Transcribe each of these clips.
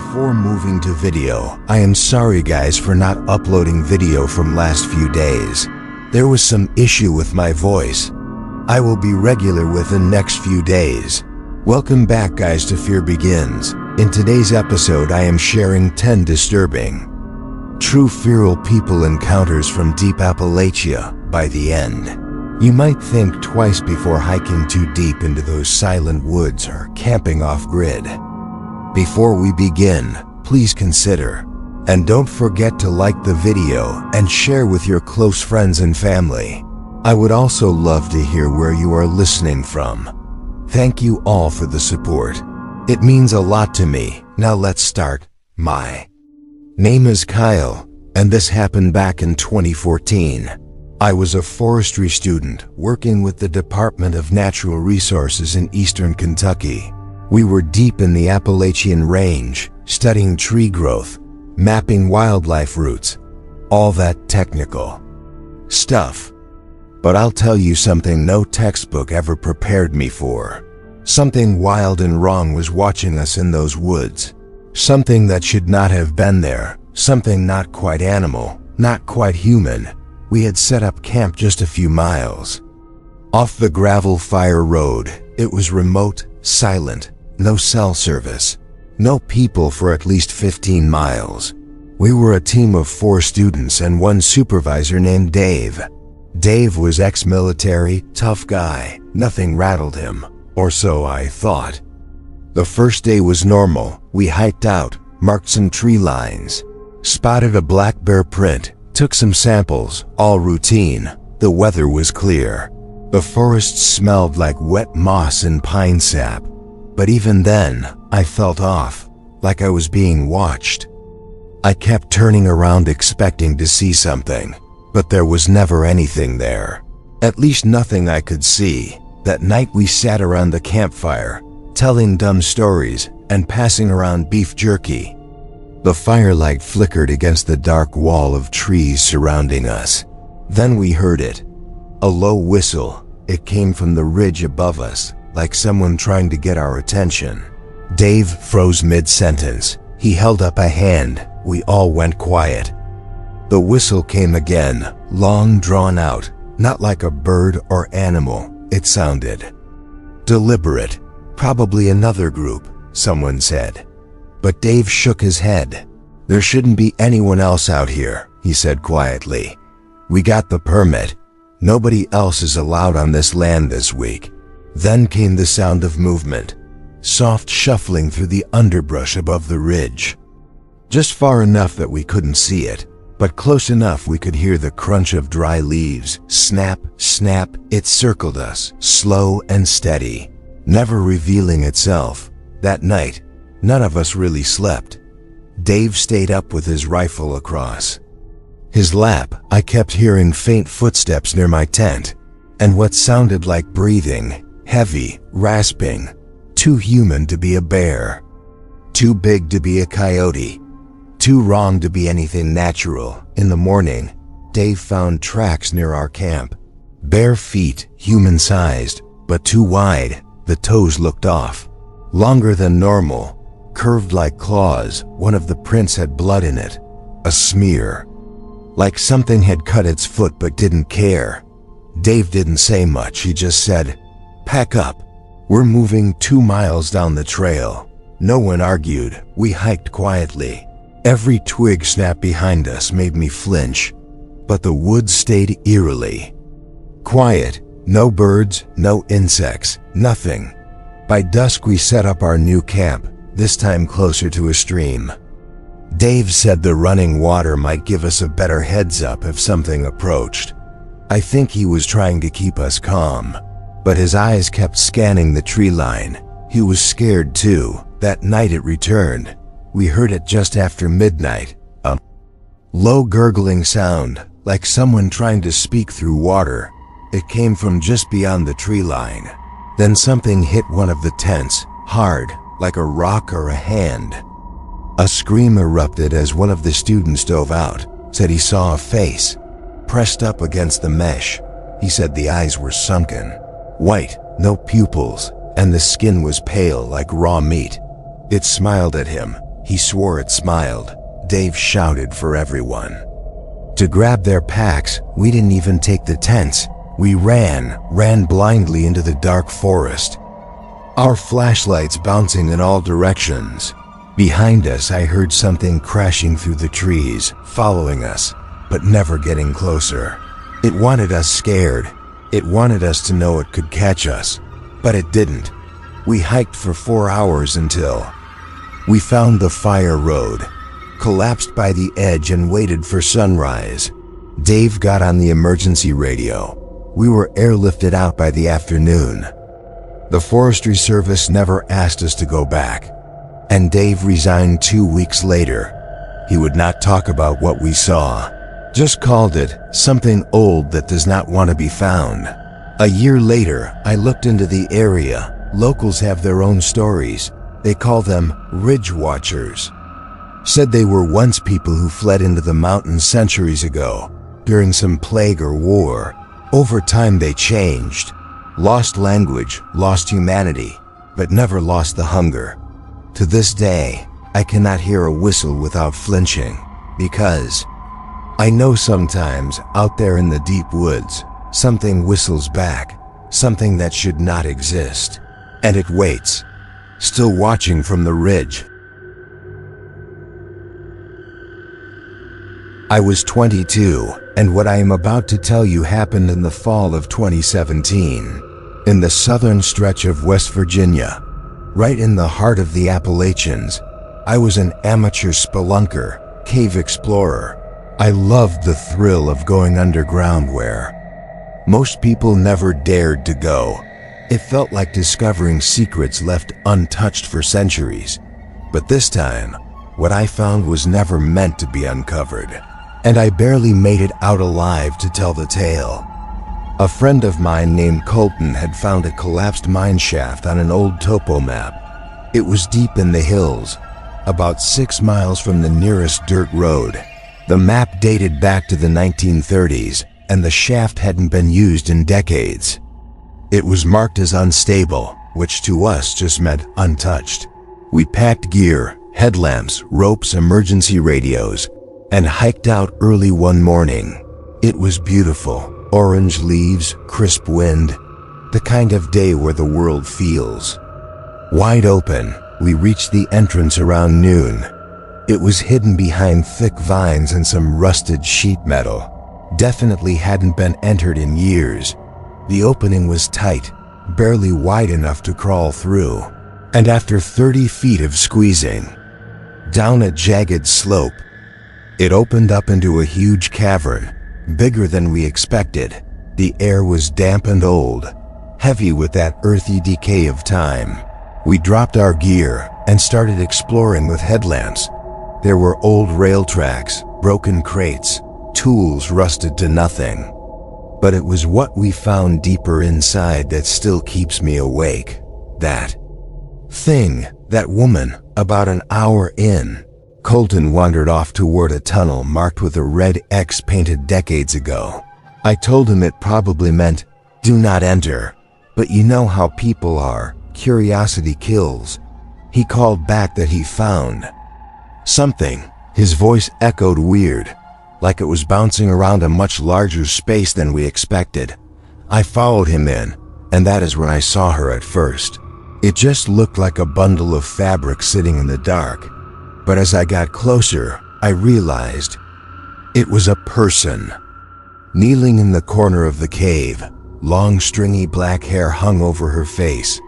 Before moving to video, I am sorry guys for not uploading video from last few days. There was some issue with my voice. I will be regular within next few days. Welcome back guys to Fear Begins. In today's episode I am sharing 10 disturbing, true feral people encounters from deep Appalachia. By the end, you might think twice before hiking too deep into those silent woods or camping off-grid. Before we begin, please consider, and don't forget to like the video and share with your close friends and family. I would also love to hear where you are listening from. Thank you all for the support. It means a lot to me. Now let's start. My name is Kyle, and this happened back in 2014. I was a forestry student working with the Department of Natural Resources in eastern Kentucky. We were deep in the Appalachian range, studying tree growth, mapping wildlife routes, all that technical stuff. But I'll tell you something no textbook ever prepared me for. Something wild and wrong was watching us in those woods. Something that should not have been there. Something not quite animal, not quite human. We had set up camp just a few miles off the gravel fire road. It was remote, silent, no cell service, no people for at least 15 miles. We were a team of 4 students and one supervisor named Dave. Dave was ex-military, tough guy. Nothing rattled him, or so I thought. The first day was normal. We hiked out, marked some tree lines, spotted a black bear print, took some samples, all routine. The weather was clear. The forest smelled like wet moss and pine sap. But even then, I felt off, like I was being watched. I kept turning around expecting to see something, but there was never anything there. At least nothing I could see. That night we sat around the campfire, telling dumb stories and passing around beef jerky. The firelight flickered against the dark wall of trees surrounding us. Then we heard it. A low whistle. It came from the ridge above us, like someone trying to get our attention. Dave froze mid-sentence. He held up a hand. We all went quiet. The whistle came again, long drawn out, not like a bird or animal. It sounded deliberate. Probably another group, someone said. But Dave shook his head. There shouldn't be anyone else out here, he said quietly. We got the permit. Nobody else is allowed on this land this week. Then came the sound of movement. Soft shuffling through the underbrush above the ridge. Just far enough that we couldn't see it, but close enough we could hear the crunch of dry leaves. Snap, snap. It circled us, slow and steady, never revealing itself. That night, none of us really slept. Dave stayed up with his rifle across his lap. I kept hearing faint footsteps near my tent, and what sounded like breathing, heavy, rasping. Too human to be a bear. Too big to be a coyote. Too wrong to be anything natural. In the morning, Dave found tracks near our camp. Bare feet, human-sized, but too wide. The toes looked off. Longer than normal, curved like claws. One of the prints had blood in it. A smear. Like something had cut its foot but didn't care. Dave didn't say much. He just said, "Pack up. We're moving 2 miles down the trail." No one argued. We hiked quietly. Every twig snap behind us made me flinch, but the woods stayed eerily quiet. No birds, no insects, nothing. By dusk we set up our new camp, this time closer to a stream. Dave said the running water might give us a better heads up if something approached. I think he was trying to keep us calm, but his eyes kept scanning the tree line. He was scared too. That night it returned. We heard it just after midnight. A low gurgling sound, like someone trying to speak through water. It came from just beyond the tree line. Then something hit one of the tents, hard, like a rock or a hand. A scream erupted as one of the students dove out, said he saw a face pressed up against the mesh. He said the eyes were sunken, white, no pupils, and the skin was pale like raw meat. It smiled at him. He swore it smiled. Dave shouted for everyone to grab their packs. We didn't even take the tents. We ran blindly into the dark forest, our flashlights bouncing in all directions. Behind us, I heard something crashing through the trees, following us, but never getting closer. It wanted us scared. It wanted us to know it could catch us, but it didn't. We hiked for 4 hours until we found the fire road, collapsed by the edge, and waited for sunrise. Dave got on the emergency radio. We were airlifted out by the afternoon. The Forestry Service never asked us to go back, and Dave resigned 2 weeks later. He would not talk about what we saw, just called it something old that does not want to be found. A year later, I looked into the area. Locals have their own stories. They call them Ridge Watchers. Said they were once people who fled into the mountains centuries ago, during some plague or war. Over time they changed, lost language, lost humanity, but never lost the hunger. To this day, I cannot hear a whistle without flinching, because I know sometimes out there in the deep woods, something whistles back, something that should not exist, and it waits, still watching from the ridge. I was 22, and what I am about to tell you happened in the fall of 2017, in the southern stretch of West Virginia, right in the heart of the Appalachians. I was an amateur spelunker, cave explorer. I loved the thrill of going underground where most people never dared to go. It felt like discovering secrets left untouched for centuries. But this time, what I found was never meant to be uncovered, and I barely made it out alive to tell the tale. A friend of mine named Colton had found a collapsed mine shaft on an old topo map. It was deep in the hills, about 6 miles from the nearest dirt road. The map dated back to the 1930s, and the shaft hadn't been used in decades. It was marked as unstable, which to us just meant untouched. We packed gear, headlamps, ropes, emergency radios, and hiked out early one morning. It was beautiful. Orange leaves, crisp wind, the kind of day where the world feels wide open. We reached the entrance around noon. It was hidden behind thick vines and some rusted sheet metal. Definitely hadn't been entered in years. The opening was tight, barely wide enough to crawl through. And after 30 feet of squeezing down a jagged slope, it opened up into a huge cavern, bigger than we expected. The air was damp and old, heavy with that earthy decay of time. We dropped our gear and started exploring with headlamps. There were old rail tracks, broken crates, tools rusted to nothing. But it was what we found deeper inside that still keeps me awake. That thing, that woman, about an hour in. Colton wandered off toward a tunnel marked with a red X painted decades ago. I told him it probably meant, "Do not enter." But you know how people are, curiosity kills. He called back that he found something. His voice echoed weird, like it was bouncing around a much larger space than we expected. I followed him in, and that is when I saw her at first. It just looked like a bundle of fabric sitting in the dark. But as I got closer, I realized it was a person. Kneeling in the corner of the cave, long stringy black hair hung over her face.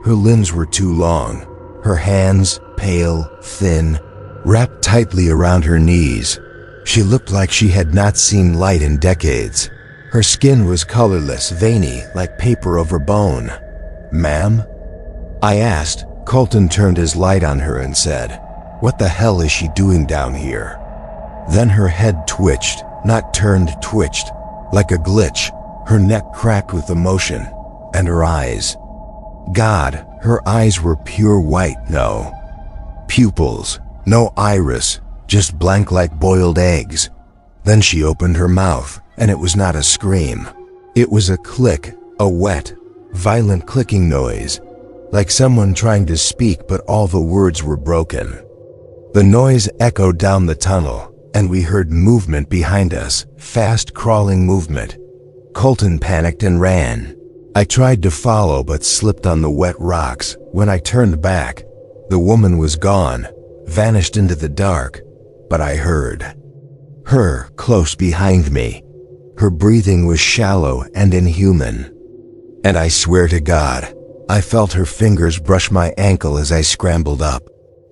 Her limbs were too long, her hands, pale, thin, wrapped tightly around her knees. She looked like she had not seen light in decades. Her skin was colorless, veiny, like paper over bone. "Ma'am?" I asked. Colton turned his light on her and said, "What the hell is she doing down here?" Then her head twitched, not turned, twitched, like a glitch. Her neck cracked with emotion, and her eyes. God, her eyes were pure white, no pupils, no iris, just blank like boiled eggs. Then she opened her mouth, and it was not a scream. It was a click, a wet, violent clicking noise, like someone trying to speak but all the words were broken. The noise echoed down the tunnel, and we heard movement behind us, fast crawling movement. Colton panicked and ran. I tried to follow but slipped on the wet rocks. When I turned back, the woman was gone, vanished into the dark, but I heard her close behind me. Her breathing was shallow and inhuman. And I swear to God, I felt her fingers brush my ankle as I scrambled up.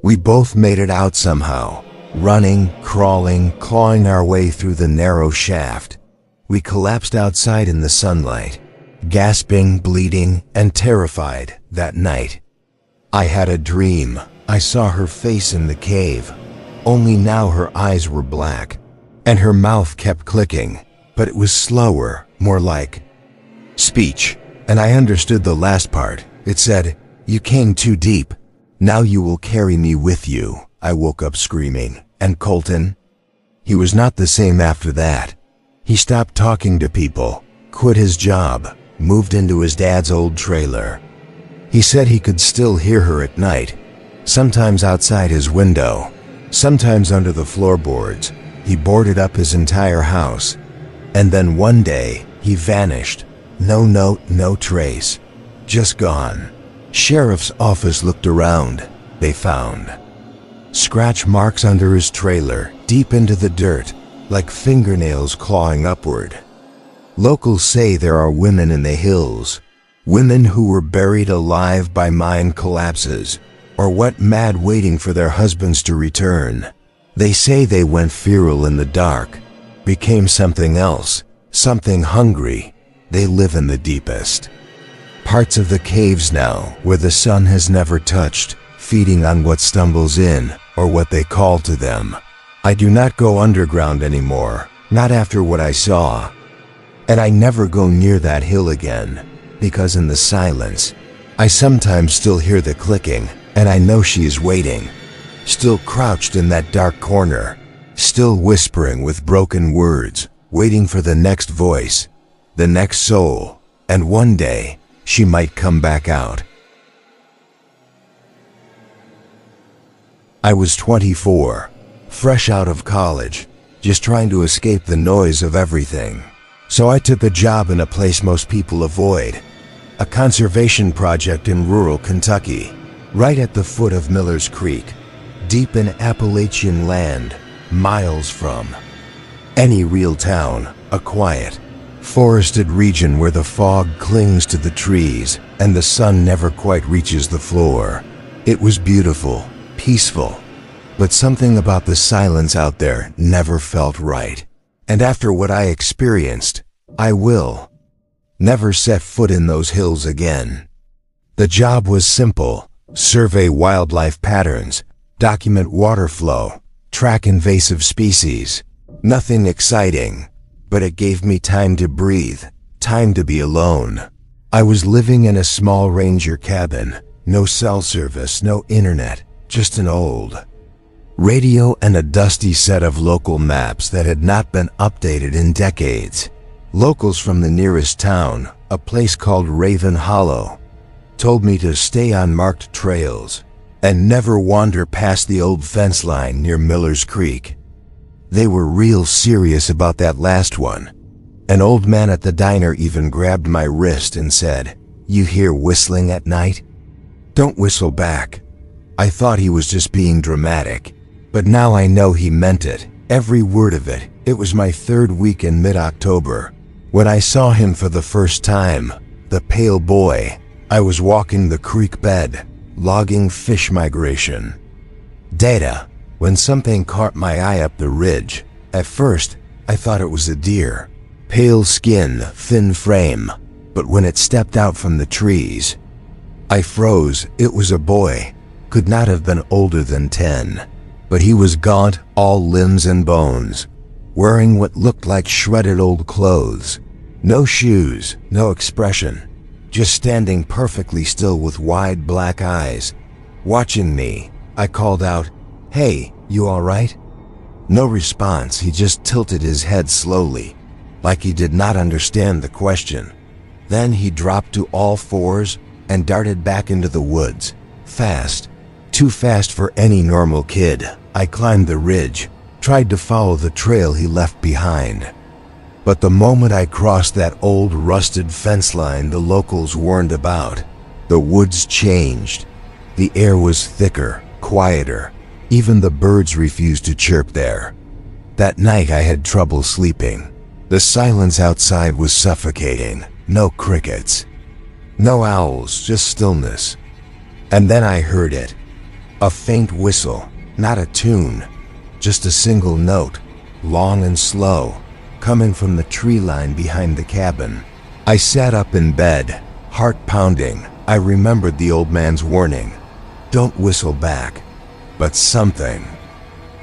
We both made it out somehow, running, crawling, clawing our way through the narrow shaft. We collapsed outside in the sunlight, gasping, bleeding, and terrified that night. I had a dream. I saw her face in the cave, only now her eyes were black, and her mouth kept clicking, but it was slower, more like speech, and I understood the last part. It said, "You came too deep. Now you will carry me with you." I woke up screaming. And Colton? He was not the same after that. He stopped talking to people, quit his job, moved into his dad's old trailer. He said he could still hear her at night, sometimes outside his window, sometimes under the floorboards. He boarded up his entire house. And then one day, he vanished. No note, no trace. Just gone. Sheriff's office looked around. They found scratch marks under his trailer, deep into the dirt, like fingernails clawing upward. Locals say there are women in the hills, women who were buried alive by mine collapses, or went mad waiting for their husbands to return. They say they went feral in the dark, became something else, something hungry. They live in the deepest parts of the caves now, where the sun has never touched, feeding on what stumbles in, or what they call to them. I do not go underground anymore, not after what I saw. And I never go near that hill again, because in the silence, I sometimes still hear the clicking, and I know she is waiting, still crouched in that dark corner, still whispering with broken words, waiting for the next voice, the next soul, and one day, she might come back out. I was 24, fresh out of college, just trying to escape the noise of everything. So I took a job in a place most people avoid, a conservation project in rural Kentucky, right at the foot of Miller's Creek, deep in Appalachian land, miles from any real town, a quiet, forested region where the fog clings to the trees and the sun never quite reaches the floor. It was beautiful, peaceful, but something about the silence out there never felt right. And after what I experienced, I will never set foot in those hills again. The job was simple: survey wildlife patterns, document water flow, track invasive species. Nothing exciting, but it gave me time to breathe, time to be alone. I was living in a small ranger cabin, no cell service, no internet, just an old radio and a dusty set of local maps that had not been updated in decades. Locals from the nearest town, a place called Raven Hollow, told me to stay on marked trails and never wander past the old fence line near Miller's Creek. They were real serious about that last one. An old man at the diner even grabbed my wrist and said, "You hear whistling at night? Don't whistle back." I thought he was just being dramatic, but now I know he meant it, every word of it. It was my third week in mid-October when I saw him for the first time, the pale boy. I was walking the creek bed, logging fish migration data, when something caught my eye up the ridge. At first, I thought it was a deer. Pale skin, thin frame, but when it stepped out from the trees, I froze. It was a boy, could not have been older than 10, but he was gaunt, all limbs and bones, wearing what looked like shredded old clothes. No shoes, no expression, just standing perfectly still with wide black eyes, watching me. I called out, "Hey, you all right?" No response. He just tilted his head slowly, like he did not understand the question. Then he dropped to all fours and darted back into the woods, fast, too fast for any normal kid. I climbed the ridge, tried to follow the trail he left behind. But the moment I crossed that old rusted fence line the locals warned about, the woods changed. The air was thicker, quieter. Even the birds refused to chirp there. That night I had trouble sleeping. The silence outside was suffocating. No crickets. No owls, just stillness. And then I heard it. A faint whistle, not a tune, just a single note, long and slow, coming from the tree line behind the cabin. I sat up in bed, heart pounding. I remembered the old man's warning. Don't whistle back. But something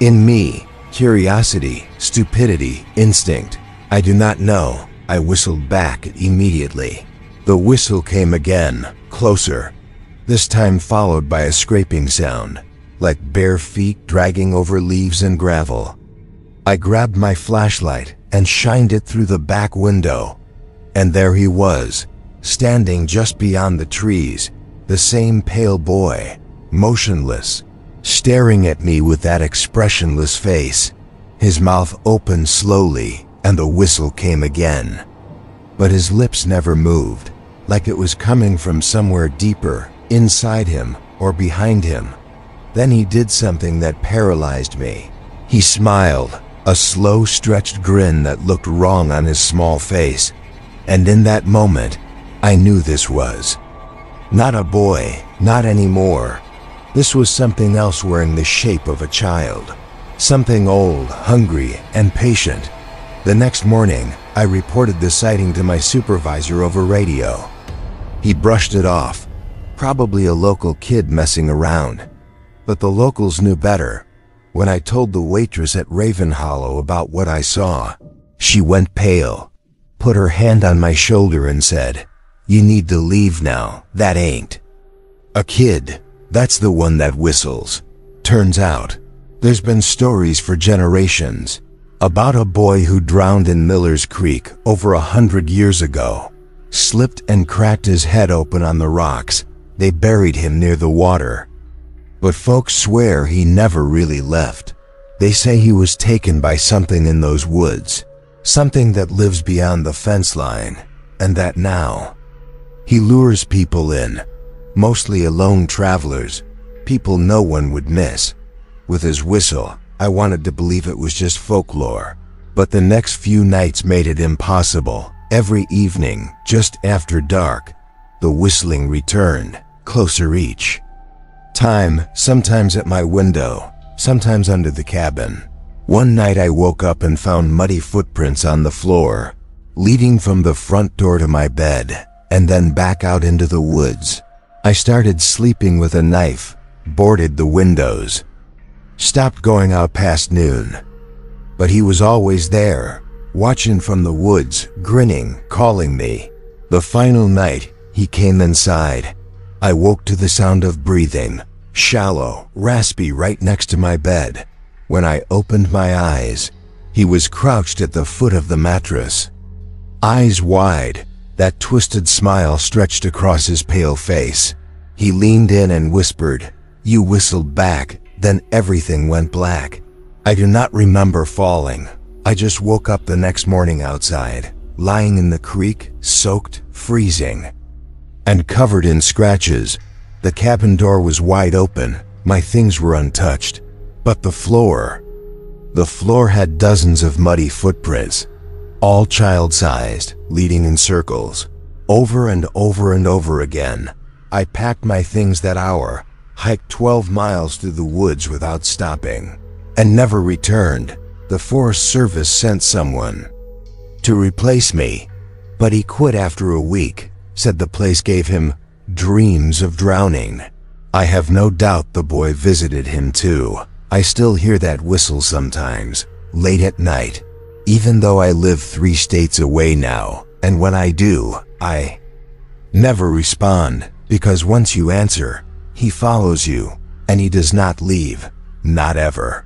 in me, curiosity, stupidity, instinct, I do not know, I whistled back immediately. The whistle came again, closer, this time followed by a scraping sound, like bare feet dragging over leaves and gravel. I grabbed my flashlight and shined it through the back window, and there he was, standing just beyond the trees, the same pale boy, motionless, staring at me with that expressionless face. His mouth opened slowly, and the whistle came again. But his lips never moved, like it was coming from somewhere deeper, inside him or behind him. Then he did something that paralyzed me. He smiled, a slow, stretched grin that looked wrong on his small face. And in that moment, I knew this was not a boy, not anymore. This was something else wearing the shape of a child. Something old, hungry, and patient. The next morning, I reported the sighting to my supervisor over radio. He brushed it off. Probably a local kid messing around. But the locals knew better. When I told the waitress at Raven Hollow about what I saw, she went pale, put her hand on my shoulder and said, "You need to leave now, that ain't a kid. That's the one that whistles." Turns out, there's been stories for generations about a boy who drowned in Miller's Creek over 100 years ago. Slipped and cracked his head open on the rocks. They buried him near the water. But folks swear he never really left. They say he was taken by something in those woods, something that lives beyond the fence line, and that now he lures people in, mostly alone travelers, people no one would miss. With his whistle, I wanted to believe it was just folklore, but the next few nights made it impossible. Every evening, just after dark, the whistling returned, closer each time, sometimes at my window, sometimes under the cabin. One night I woke up and found muddy footprints on the floor, leading from the front door to my bed, and then back out into the woods. I started sleeping with a knife, boarded the windows, stopped going out past noon. But he was always there, watching from the woods, grinning, calling me. The final night, he came inside. I woke to the sound of breathing, shallow, raspy, right next to my bed. When I opened my eyes, he was crouched at the foot of the mattress. Eyes wide, that twisted smile stretched across his pale face. He leaned in and whispered, "You whistled back." Then everything went black. I do not remember falling. I just woke up the next morning outside, lying in the creek, soaked, freezing, and covered in scratches. The cabin door was wide open. My things were untouched. But the floor had dozens of muddy footprints, all child-sized, leading in circles, over and over and over again. I packed my things that hour, hiked 12 miles through the woods without stopping, and never returned. The Forest Service sent someone to replace me, but he quit after a week, said the place gave him dreams of drowning. I have no doubt the boy visited him too. I still hear that whistle sometimes, late at night, even though I live 3 states away now, and when I do, I never respond, because once you answer, he follows you, and he does not leave, not ever.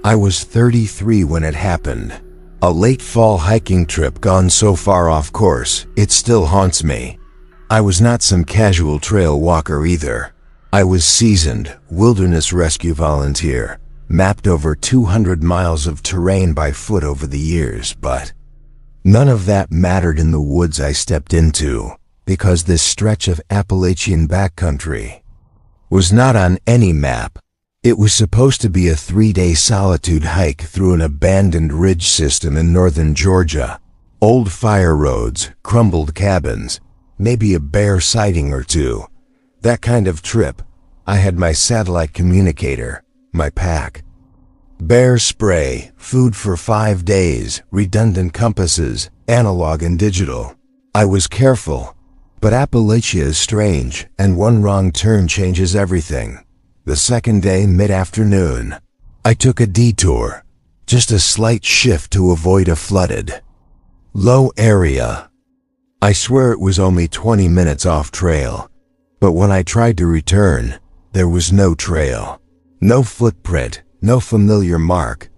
I was 33 when it happened. A late fall hiking trip gone so far off course, it still haunts me. I was not some casual trail walker either. I was seasoned wilderness rescue volunteer, mapped over 200 miles of terrain by foot over the years, but none of that mattered in the woods I stepped into, because this stretch of Appalachian backcountry was not on any map. It was supposed to be a 3-day solitude hike through an abandoned ridge system in northern Georgia. Old fire roads, crumbled cabins, maybe a bear sighting or two. That kind of trip. I had my satellite communicator, my pack, bear spray, food for 5 days, redundant compasses, analog and digital. I was careful, but Appalachia is strange, and one wrong turn changes everything. The second day, mid-afternoon, I took a detour, just a slight shift to avoid a flooded, low area. I swear it was only 20 minutes off trail, but when I tried to return, there was no trail, no footprint, no familiar mark.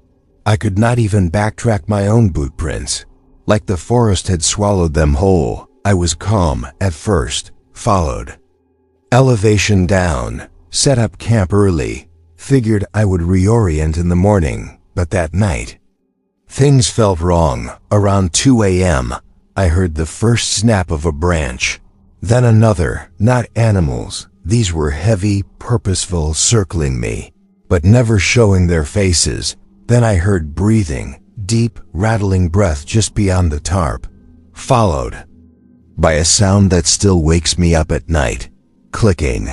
I could not even backtrack my own boot prints. Like the forest had swallowed them whole. I was calm at first, followed elevation down, set up camp early, figured I would reorient in the morning, but that night, things felt wrong. Around 2 a.m., I heard the first snap of a branch, then another, not animals. These were heavy, purposeful, circling me, but never showing their faces. Then I heard breathing, deep, rattling breath just beyond the tarp, followed by a sound that still wakes me up at night, clicking,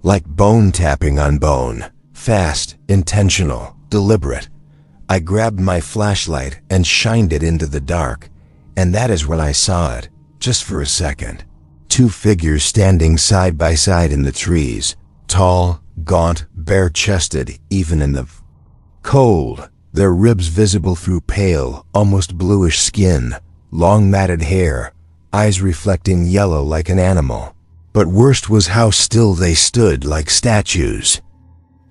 like bone tapping on bone, fast, intentional, deliberate. I grabbed my flashlight and shined it into the dark, and that is when I saw it, just for a second. 2 figures standing side by side in the trees, tall, gaunt, bare-chested, even in the cold, their ribs visible through pale, almost bluish skin, long matted hair, eyes reflecting yellow like an animal. But worst was how still they stood, like statues,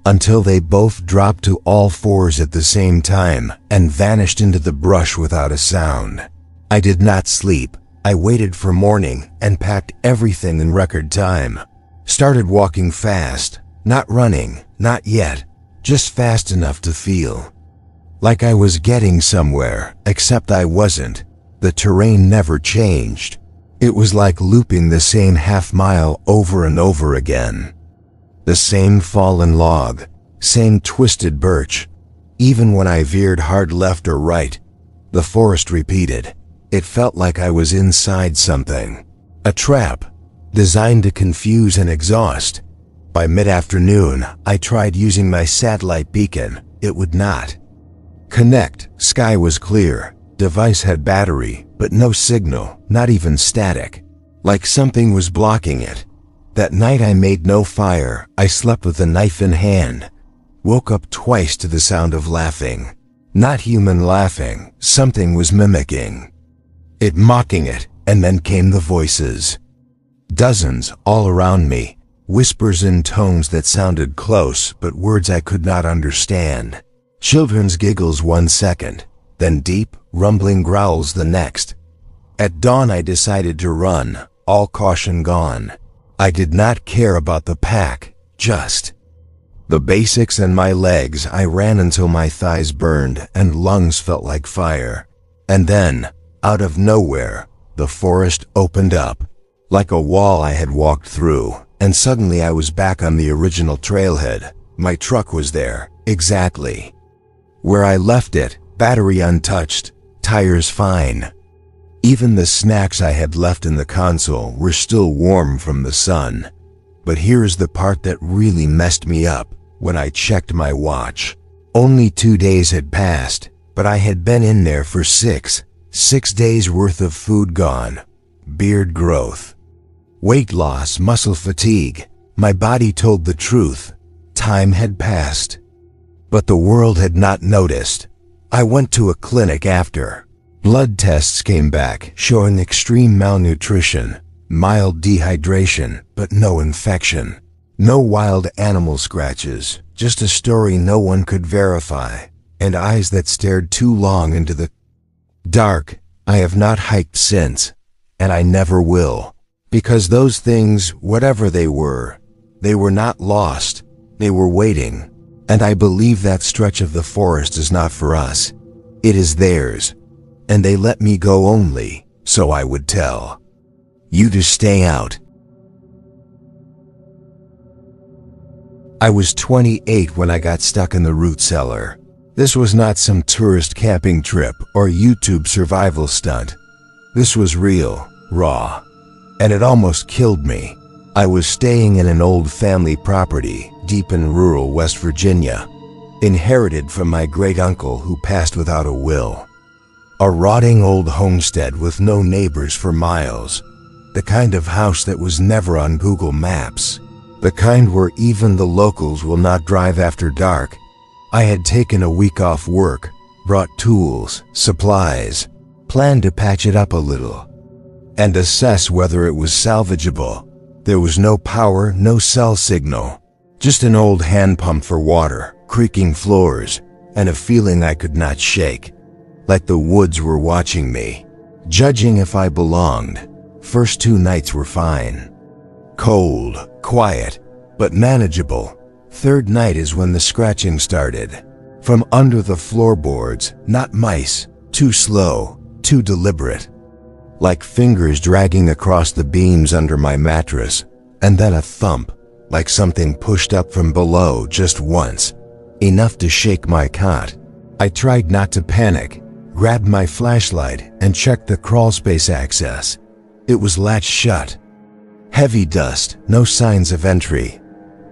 until they both dropped to all fours at the same time and vanished into the brush without a sound. I did not sleep. I waited for morning and packed everything in record time. Started walking fast, not running, not yet, just fast enough to feel like I was getting somewhere, except I wasn't. The terrain never changed. It was like looping the same half-mile over and over again. The same fallen log, same twisted birch. Even when I veered hard left or right, the forest repeated. It felt like I was inside something. A trap, designed to confuse and exhaust. By mid-afternoon, I tried using my satellite beacon. It would not connect. Sky was clear. Device had battery, but no signal, not even static. Like something was blocking it. That night I made no fire. I slept with a knife in hand. Woke up twice to the sound of laughing. Not human laughing. Something was mimicking it, mocking it, and then came the voices. Dozens all around me. Whispers in tones that sounded close, but words I could not understand. Children's giggles 1 second, then deep, rumbling growls the next. At dawn I decided to run, all caution gone. I did not care about the pack, just the basics and my legs. I ran until my thighs burned and lungs felt like fire. And then, out of nowhere, the forest opened up, like a wall I had walked through, and suddenly I was back on the original trailhead. My truck was there, exactly where I left it, battery untouched, tires fine. Even the snacks I had left in the console were still warm from the sun. But here's the part that really messed me up. When I checked my watch, only 2 days had passed, but I had been in there for 6 days worth of food gone, beard growth, weight loss, muscle fatigue. My body told the truth. Time had passed. But the world had not noticed. I went to a clinic after. Blood tests came back showing extreme malnutrition, mild dehydration, but no infection. No wild animal scratches, just a story no one could verify, and eyes that stared too long into the dark. I have not hiked since, and I never will, because those things, whatever they were, They were not lost. They were waiting. And I believe that stretch of the forest is not for us. It is theirs. And they let me go only, so I would tell you to stay out. I was 28 when I got stuck in the root cellar. This was not some tourist camping trip or YouTube survival stunt. This was real, raw, and it almost killed me. I was staying in an old family property deep in rural West Virginia, inherited from my great-uncle who passed without a will. A rotting old homestead with no neighbors for miles. The kind of house that was never on Google Maps. The kind where even the locals will not drive after dark. I had taken a week off work, brought tools, supplies, planned to patch it up a little, and assess whether it was salvageable. There was no power, no cell signal, just an old hand pump for water, creaking floors, and a feeling I could not shake, like the woods were watching me, judging if I belonged. First 2 nights were fine. Cold, quiet, but manageable. Third night is when the scratching started. From under the floorboards, not mice, too slow, too deliberate. Like fingers dragging across the beams under my mattress, and then a thump, like something pushed up from below just once, enough to shake my cot. I tried not to panic, grabbed my flashlight, and checked the crawlspace access. It was latched shut. Heavy dust, no signs of entry,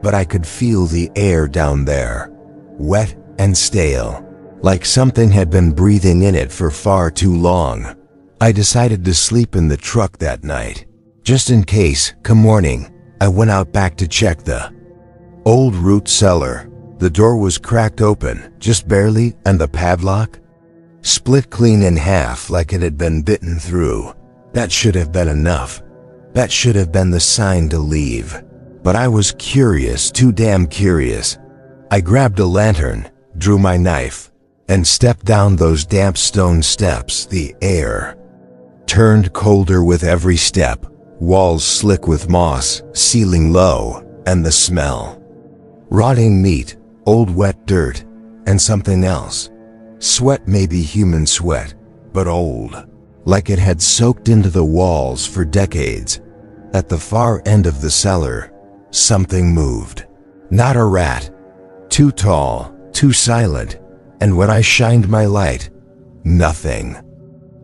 but I could feel the air down there, wet and stale, like something had been breathing in it for far too long. I decided to sleep in the truck that night. Just in case, come morning, I went out back to check the old root cellar. The door was cracked open, just barely, and the padlock split clean in half like it had been bitten through. That should have been enough. That should have been the sign to leave. But I was curious, too damn curious. I grabbed a lantern, drew my knife, and stepped down those damp stone steps. The air turned colder with every step, walls slick with moss, ceiling low, and the smell. Rotting meat, old wet dirt, and something else. Sweat, maybe human sweat, but old. Like it had soaked into the walls for decades. At the far end of the cellar, something moved. Not a rat. Too tall, too silent, and when I shined my light, nothing.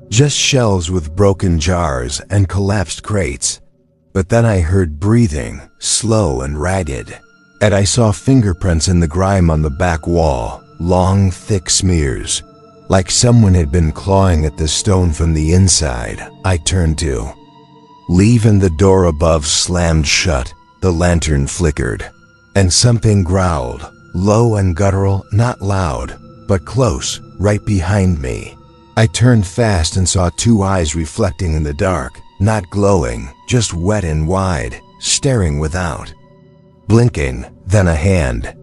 Just shelves with broken jars and collapsed crates. But then I heard breathing, slow and ragged, and I saw fingerprints in the grime on the back wall, long, thick smears, like someone had been clawing at the stone from the inside. I turned to leave and the door above slammed shut. The lantern flickered, and something growled, low and guttural, not loud, but close, right behind me. I turned fast and saw 2 eyes reflecting in the dark, not glowing, just wet and wide, staring without. Blinking, then a hand,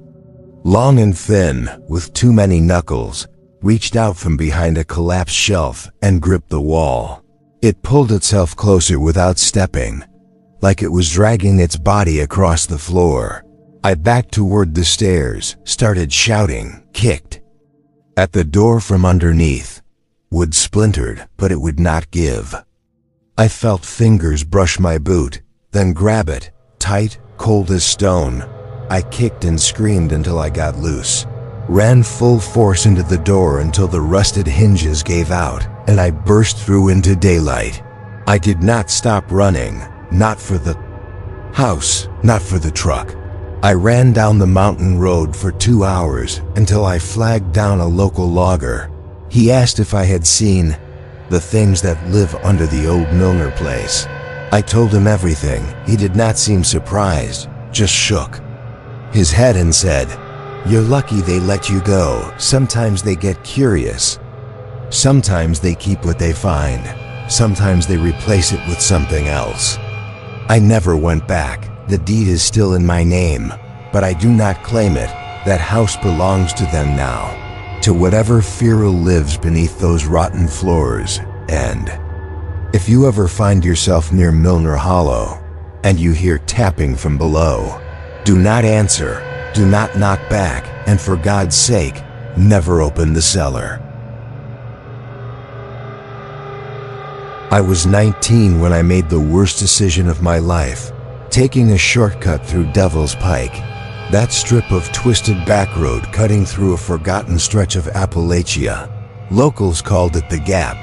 long and thin, with too many knuckles, reached out from behind a collapsed shelf and gripped the wall. It pulled itself closer without stepping, like it was dragging its body across the floor. I backed toward the stairs, started shouting, kicked at the door from underneath. Wood splintered, but it would not give. I felt fingers brush my boot, then grab it, tight, cold as stone. I kicked and screamed until I got loose. Ran full force into the door until the rusted hinges gave out, and I burst through into daylight. I did not stop running, not for the house, not for the truck. I ran down the mountain road for 2 hours until I flagged down a local logger. He asked if I had seen the things that live under the old Milner place. I told him everything. He did not seem surprised, just shook his head and said, "You're lucky they let you go. Sometimes they get curious. Sometimes they keep what they find. Sometimes they replace it with something else." I never went back. The deed is still in my name, but I do not claim it. That house belongs to them now, to whatever feral lives beneath those rotten floors. And if you ever find yourself near Milner Hollow and you hear tapping from below, Do not answer, do not knock back, and for God's sake, never open the cellar. I was 19 when I made the worst decision of my life, taking a shortcut through Devil's Pike, that strip of twisted back road cutting through a forgotten stretch of Appalachia. Locals called it the Gap,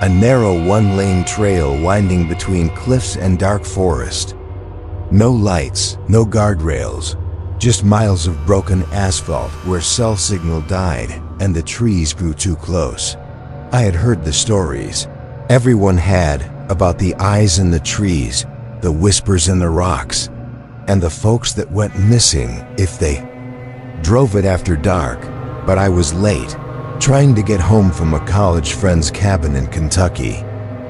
a narrow one-lane trail winding between cliffs and dark forest. No lights, no guardrails, just miles of broken asphalt where cell signal died and the trees grew too close. I had heard the stories everyone had about the eyes in the trees, the whispers in the rocks, and the folks that went missing if they drove it after dark. But I was late, trying to get home from a college friend's cabin in Kentucky.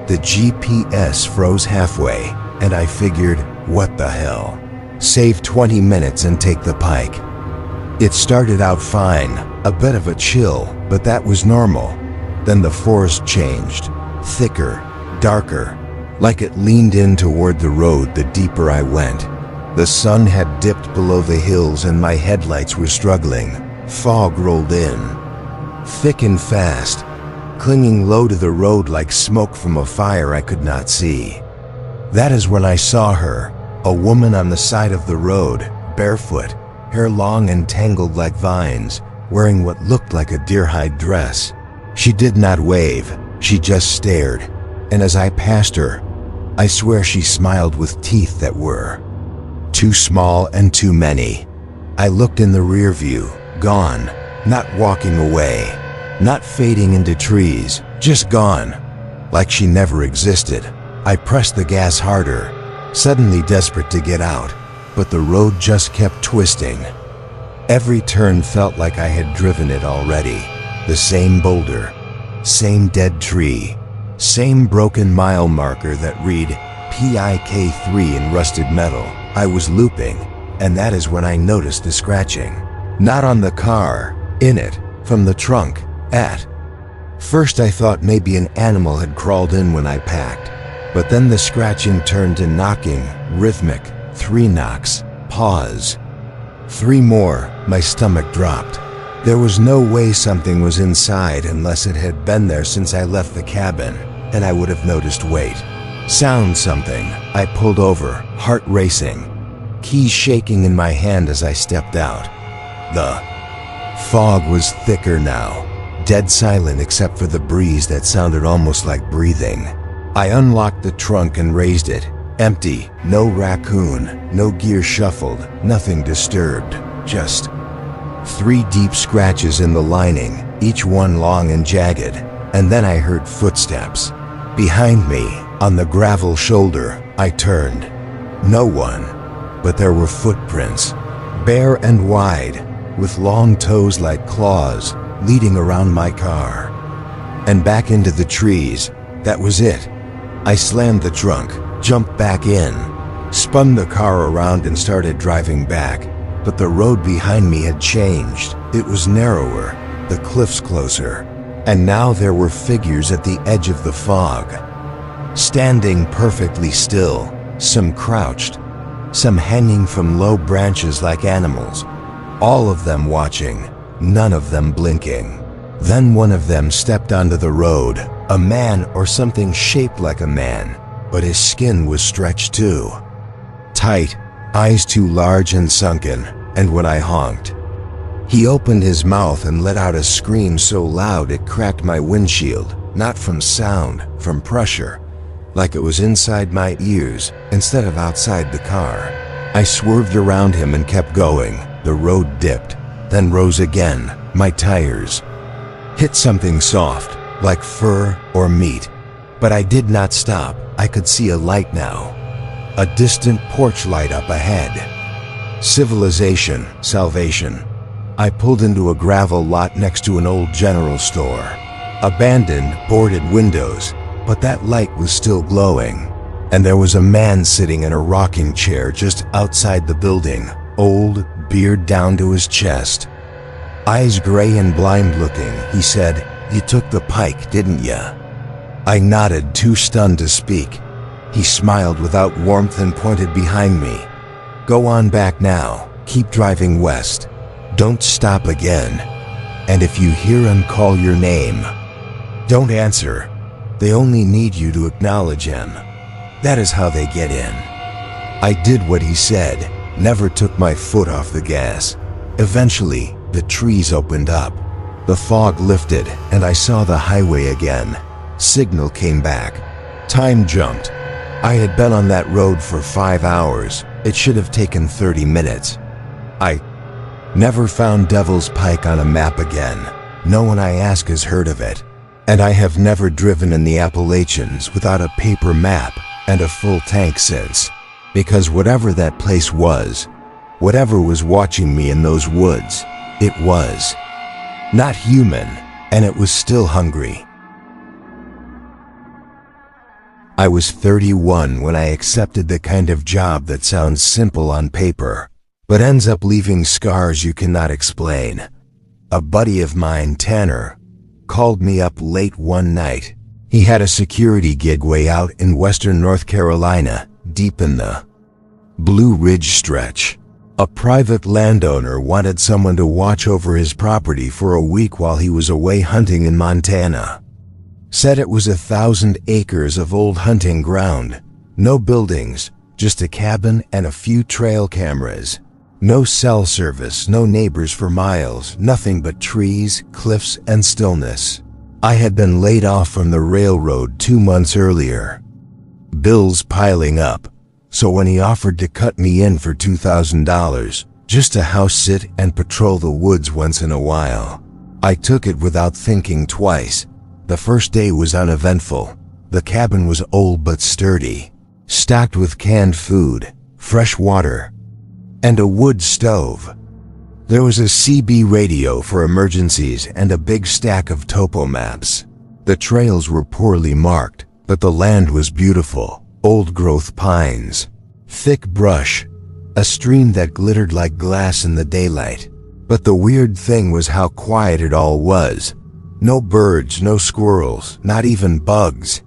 The GPS froze halfway, and I figured, what the hell? Save 20 minutes and take the pike. It started out fine, a bit of a chill, but that was normal. Then the forest changed, thicker, darker, like it leaned in toward the road the deeper I went. The sun had dipped below the hills and my headlights were struggling. Fog rolled in, thick and fast, clinging low to the road like smoke from a fire I could not see. That is when I saw her, a woman on the side of the road, barefoot, hair long and tangled like vines, wearing what looked like a deer-hide dress. She did not wave, she just stared, and as I passed her, I swear she smiled with teeth that were too small and too many. I looked in the rear view, gone, not walking away, not fading into trees, just gone, like she never existed. I pressed the gas harder, suddenly desperate to get out, but the road just kept twisting. Every turn felt like I had driven it already. The same boulder, same dead tree, same broken mile marker that read PIK3 in rusted metal. I was looping, and that is when I noticed the scratching. Not on the car, in it, from the trunk, at. First I thought maybe an animal had crawled in when I packed, but then the scratching turned to knocking, rhythmic, 3 knocks, pause. 3 more, my stomach dropped. There was no way something was inside unless it had been there since I left the cabin, and I would have noticed weight. Sound something. I pulled over, heart racing, keys shaking in my hand as I stepped out. The fog was thicker now, dead silent except for the breeze that sounded almost like breathing. I unlocked the trunk and raised it. Empty, no raccoon, no gear shuffled, nothing disturbed, just 3 deep scratches in the lining, each one long and jagged, and then I heard footsteps. Behind me, on the gravel shoulder, I turned. No one, but there were footprints, bare and wide, with long toes like claws, leading around my car. And back into the trees, that was it. I slammed the trunk, jumped back in, spun the car around and started driving back. But the road behind me had changed. It was narrower, the cliffs closer, and now there were figures at the edge of the fog, standing perfectly still, some crouched, some hanging from low branches like animals, all of them watching, none of them blinking. Then one of them stepped onto the road, a man or something shaped like a man, but his skin was stretched too. Tight, eyes too large and sunken, and when I honked, he opened his mouth and let out a scream so loud it cracked my windshield, not from sound, from pressure, like it was inside my ears instead of outside the car. I swerved around him and kept going. The road dipped, then rose again. My tires hit something soft, like fur or meat, but I did not stop. I could see a light now. A distant porch light up ahead. Civilization, salvation. I pulled into a gravel lot next to an old general store. Abandoned, boarded windows, but that light was still glowing. And there was a man sitting in a rocking chair just outside the building, old, beard down to his chest. Eyes gray and blind looking, he said, "You took the pike, didn't ya?" I nodded, too stunned to speak. He smiled without warmth and pointed behind me. Go on back now. Keep driving west. Don't stop again. And if you hear him call your name, don't answer. They only need you to acknowledge him. That is how they get in." I did what he said, never took my foot off the gas. Eventually, the trees opened up. The fog lifted, and I saw the highway again. Signal came back. Time jumped. I had been on that road for 5 hours. It should have taken 30 minutes. I never found Devil's Pike on a map again. No one I ask has heard of it. And I have never driven in the Appalachians without a paper map and a full tank since. Because whatever that place was, whatever was watching me in those woods, it was not human, and it was still hungry. I was 31 when I accepted the kind of job that sounds simple on paper, but ends up leaving scars you cannot explain. A buddy of mine, Tanner, called me up late one night. He had a security gig way out in western North Carolina, deep in the Blue Ridge stretch. A private landowner wanted someone to watch over his property for a week while he was away hunting in Montana. Said it was 1,000 acres of old hunting ground. No buildings, just a cabin and a few trail cameras. No cell service, no neighbors for miles, nothing but trees, cliffs, and stillness. I had been laid off from the railroad 2 months earlier. Bills piling up. So when he offered to cut me in for $2,000, just to house sit and patrol the woods once in a while, I took it without thinking twice. The first day was uneventful. The cabin was old but sturdy, stocked with canned food, fresh water, and a wood stove. There was a CB radio for emergencies and a big stack of topo maps. The trails were poorly marked, but the land was beautiful. Old-growth pines, thick brush, a stream that glittered like glass in the daylight. But the weird thing was how quiet it all was. No birds, no squirrels, not even bugs.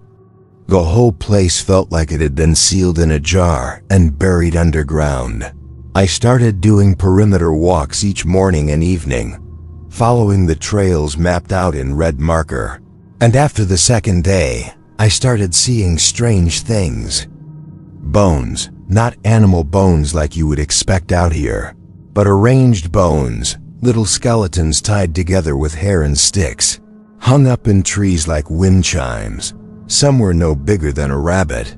The whole place felt like it had been sealed in a jar and buried underground. I started doing perimeter walks each morning and evening, following the trails mapped out in red marker. And after the second day, I started seeing strange things. Bones, not animal bones like you would expect out here, but arranged bones, little skeletons tied together with hair and sticks, hung up in trees like wind chimes. Some were no bigger than a rabbit.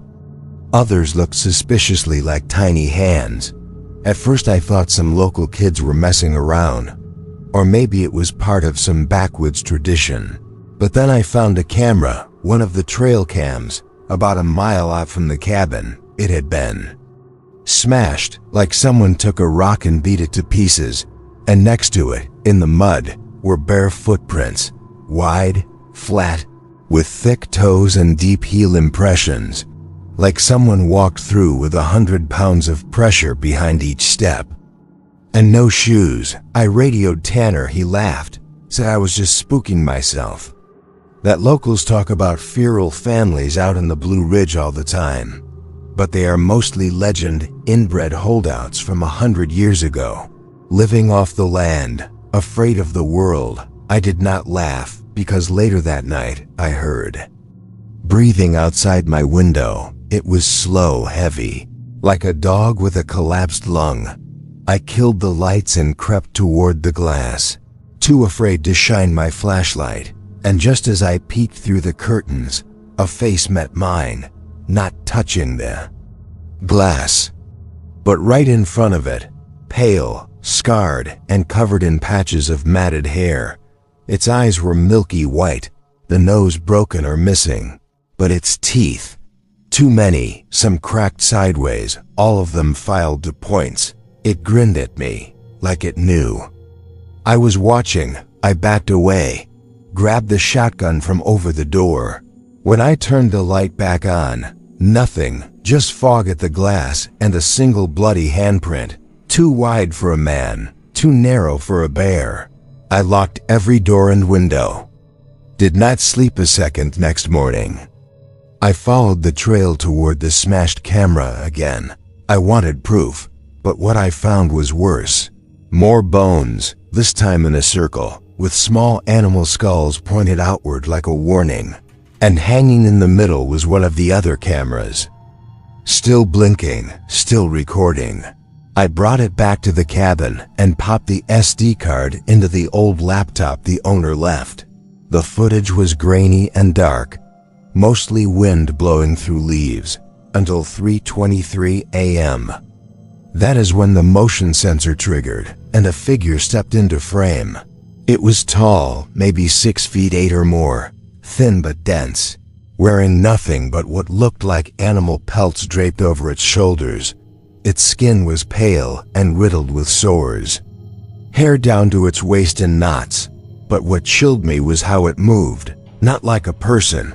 Others looked suspiciously like tiny hands. At first I thought some local kids were messing around, or maybe it was part of some backwoods tradition. But then I found a camera, one of the trail cams, about a mile out from the cabin. It had been smashed, like someone took a rock and beat it to pieces, and next to it, in the mud, were bare footprints, wide, flat, with thick toes and deep heel impressions, like someone walked through with 100 pounds of pressure behind each step. And no shoes. I radioed Tanner. He laughed, said I was just spooking myself. That locals talk about feral families out in the Blue Ridge all the time, but they are mostly legend, inbred holdouts from 100 years ago, living off the land, afraid of the world. I did not laugh, because later that night I heard breathing outside my window. It was slow, heavy, like a dog with a collapsed lung. I killed the lights and crept toward the glass, too afraid to shine my flashlight. And just as I peeked through the curtains, a face met mine, not touching the glass, but right in front of it, pale, scarred, and covered in patches of matted hair. Its eyes were milky white, the nose broken or missing, but its teeth, too many, some cracked sideways, all of them filed to points. It grinned at me, like it knew. I was watching. I backed away, grabbed the shotgun from over the door. When I turned the light back on, nothing, just fog at the glass and a single bloody handprint, too wide for a man, too narrow for a bear. I locked every door and window. Did not sleep a second next morning. I followed the trail toward the smashed camera again. I wanted proof. But what I found was worse. More bones, this time in a circle, with small animal skulls pointed outward like a warning. And hanging in the middle was one of the other cameras. Still blinking, still recording. I brought it back to the cabin and popped the SD card into the old laptop the owner left. The footage was grainy and dark, mostly wind blowing through leaves, until 3:23 a.m. That is when the motion sensor triggered and a figure stepped into frame. It was tall, maybe 6 feet 8 or more, thin but dense, wearing nothing but what looked like animal pelts draped over its shoulders. Its skin was pale and riddled with sores. Hair down to its waist in knots, but what chilled me was how it moved, not like a person,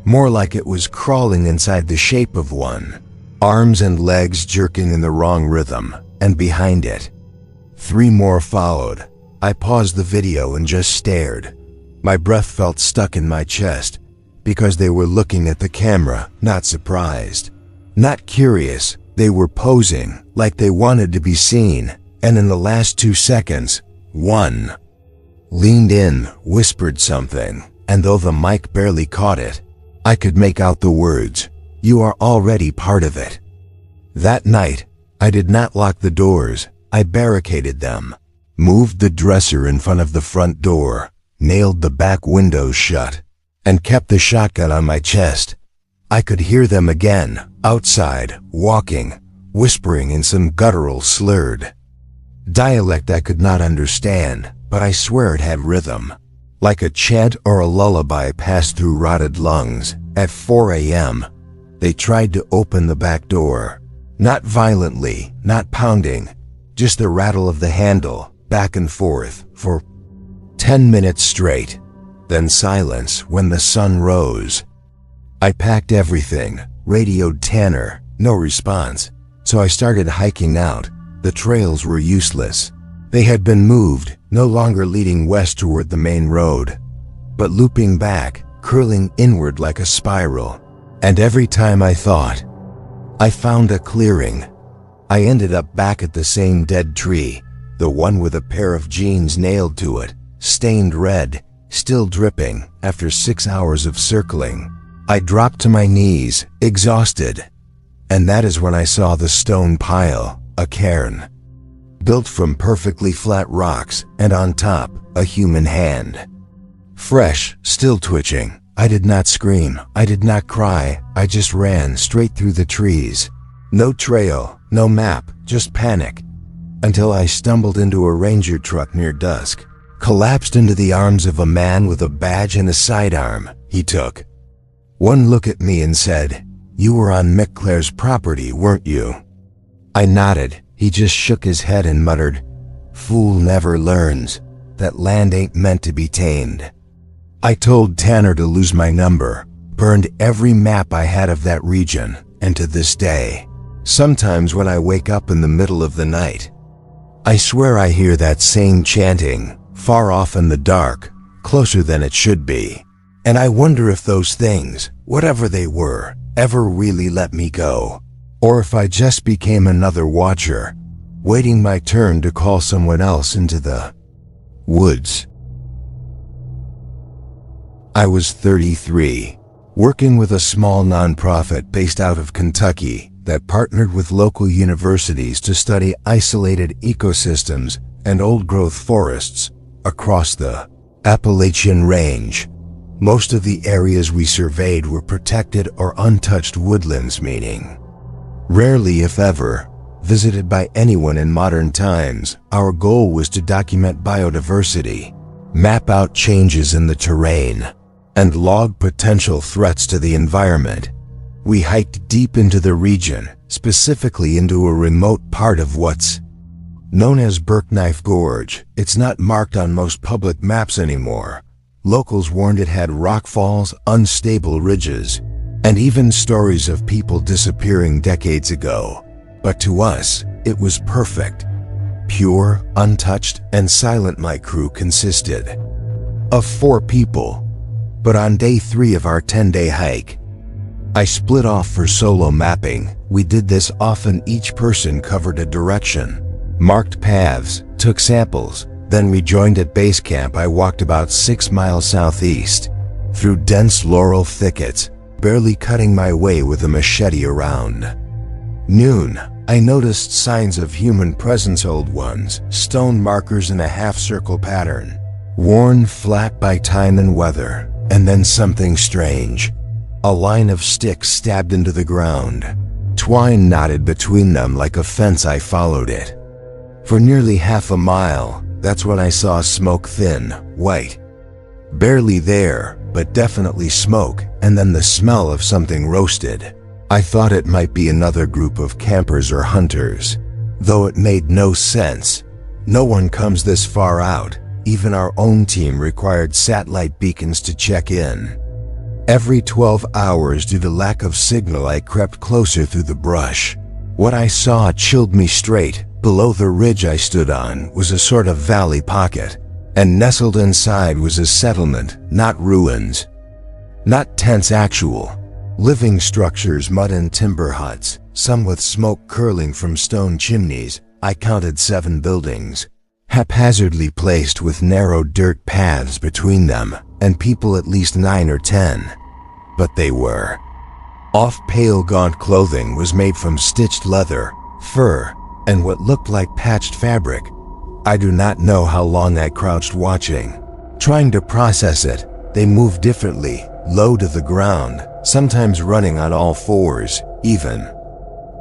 more like it was crawling inside the shape of one. Arms and legs jerking in the wrong rhythm, and behind it, 3 more followed. I paused the video and just stared. My breath felt stuck in my chest, because they were looking at the camera, not surprised, not curious. They were posing like they wanted to be seen, and in the last 2 seconds, one leaned in, whispered something, and though the mic barely caught it, I could make out the words, "You are already part of it." That night, I did not lock the doors. I barricaded them, moved the dresser in front of the front door, nailed the back windows shut, and kept the shotgun on my chest. I could hear them again, outside, walking, whispering in some guttural slurred dialect I could not understand, but I swear it had rhythm. Like a chant or a lullaby passed through rotted lungs. At 4 a.m., they tried to open the back door. Not violently, not pounding, just the rattle of the handle, back and forth, for 10 minutes straight. Then silence when the sun rose. I packed everything, radioed Tanner, no response, so I started hiking out. The trails were useless. They had been moved, no longer leading west toward the main road, but looping back, curling inward like a spiral. And every time I thought I found a clearing, I ended up back at the same dead tree, the one with a pair of jeans nailed to it, stained red, still dripping after 6 hours of circling. I dropped to my knees, exhausted, and that is when I saw the stone pile, a cairn, built from perfectly flat rocks, and on top, a human hand. Fresh, still twitching. I did not scream, I did not cry, I just ran straight through the trees. No trail, no map, just panic, until I stumbled into a ranger truck near dusk, collapsed into the arms of a man with a badge and a sidearm. He took one look at me and said, "You were on McClare's property, weren't you?" I nodded. He just shook his head and muttered, "Fool never learns. That land ain't meant to be tamed." I told Tanner to lose my number, burned every map I had of that region, and to this day, sometimes when I wake up in the middle of the night, I swear I hear that same chanting, far off in the dark, closer than it should be. And I wonder if those things, whatever they were, ever really let me go, or if I just became another watcher, waiting my turn to call someone else into the woods. I was 33, working with a small nonprofit based out of Kentucky that partnered with local universities to study isolated ecosystems and old-growth forests across the Appalachian range. Most of the areas we surveyed were protected or untouched woodlands, meaning rarely, if ever, visited by anyone in modern times. Our goal was to document biodiversity, map out changes in the terrain, and log potential threats to the environment. We hiked deep into the region, specifically into a remote part of what's known as Burknife Gorge. It's not marked on most public maps anymore. Locals warned it had rockfalls, unstable ridges, and even stories of people disappearing decades ago. But to us, it was perfect. Pure, untouched, and silent. My crew consisted of 4 people. But on day 3 of our 10-day hike, I split off for solo mapping, We did this often. Each person covered a direction, marked paths, took samples, then rejoined at base camp. I walked about 6 miles southeast, through dense laurel thickets, barely cutting my way with a machete around. Noon, I noticed signs of human presence, old ones, stone markers in a half-circle pattern, worn flat by time and weather, and then something strange. A line of sticks stabbed into the ground. Twine knotted between them like a fence. I followed it. For nearly half a mile, that's when I saw smoke, thin, white. Barely there, but definitely smoke, and then the smell of something roasted. I thought it might be another group of campers or hunters, though it made no sense. No one comes this far out. Even our own team required satellite beacons to check in. Every 12 hours, due to lack of signal, I crept closer through the brush. What I saw chilled me straight. Below the ridge I stood on was a sort of valley pocket, and nestled inside was a settlement, not ruins. Not tents, actual living structures, mud and timber huts, some with smoke curling from stone chimneys. I counted 7 buildings, haphazardly placed with narrow dirt paths between them, and people at least 9 or 10. But they were off. Pale, gaunt clothing was made from stitched leather, fur, and what looked like patched fabric. I do not know how long I crouched watching, trying to process it. They moved differently, low to the ground, sometimes running on all fours, even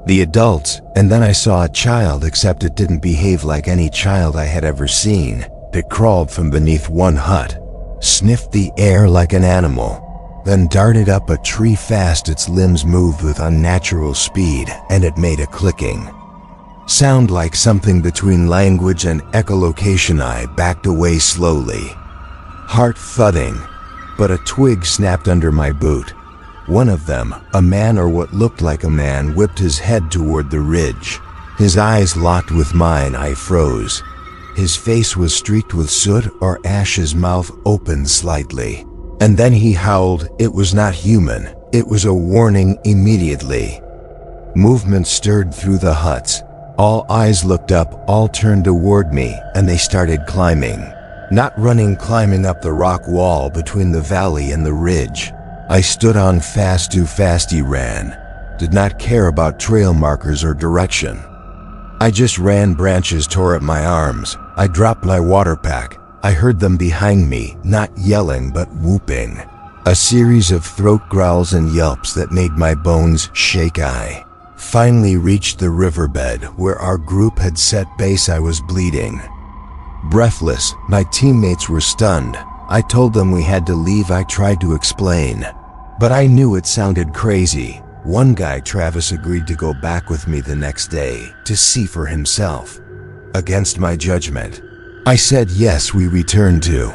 the adults. And then I saw a child, except it didn't behave like any child I had ever seen. It crawled from beneath one hut, sniffed the air like an animal, then darted up a tree fast. Its limbs moved with unnatural speed, and it made a clicking sound like something between language and echolocation. I backed away slowly, heart thudding, but a twig snapped under my boot. One of them, a man or what looked like a man, whipped his head toward the ridge. His eyes locked with mine. I froze. His face was streaked with soot or ash. His mouth opened slightly, and then he howled. It was not human. It was a warning. Immediately, movement stirred through the huts. All eyes looked up, all turned toward me, and they started climbing. Not running, climbing up the rock wall between the valley and the ridge. I stood on. Fast, too fast. He ran. Did not care about trail markers or direction. I just ran. Branches tore at my arms. I dropped my water pack. I heard them behind me, not yelling but whooping. A series of throat growls and yelps that made my bones shake. I finally reached the riverbed where our group had set base. I was bleeding, breathless. My teammates were stunned. I told them we had to leave. I tried to explain, but I knew it sounded crazy. One guy, Travis, agreed to go back with me the next day to see for himself. Against my judgment, I said yes. We returned to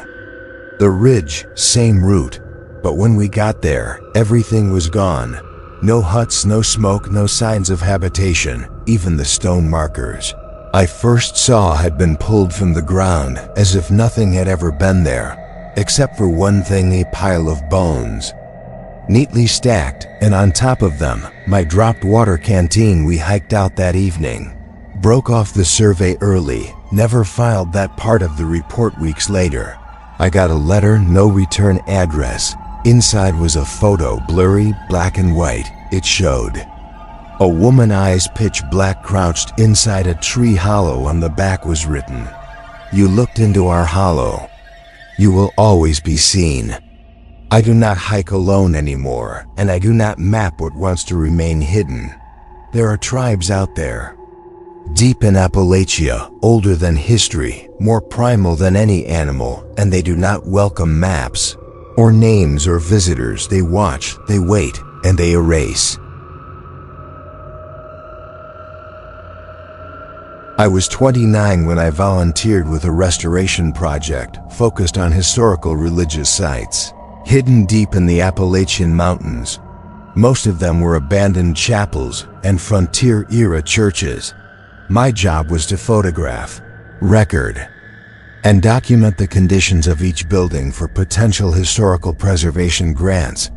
the ridge, same route, but when we got there, everything was gone. No huts, no smoke, no signs of habitation. Even the stone markers I first saw had been pulled from the ground, as if nothing had ever been there, except for one thing: a pile of bones, neatly stacked, and on top of them, my dropped water canteen. We hiked out that evening. Broke off the survey early, never filed that part of the report. Weeks later, I got a letter, no return address. Inside was a photo, blurry, black and white. It showed a woman, eyes pitch black, crouched inside a tree hollow. On the back was written, "You looked into our hollow. You will always be seen." I do not hike alone anymore, and I do not map what wants to remain hidden. There are tribes out there, deep in Appalachia, older than history, more primal than any animal, and they do not welcome maps or names or visitors. They watch, they wait, and they erase. I was 29 when I volunteered with a restoration project focused on historical religious sites, hidden deep in the Appalachian mountains. Most of them were abandoned chapels and frontier-era churches. My job was to photograph, record, and document the conditions of each building for potential historical preservation grants.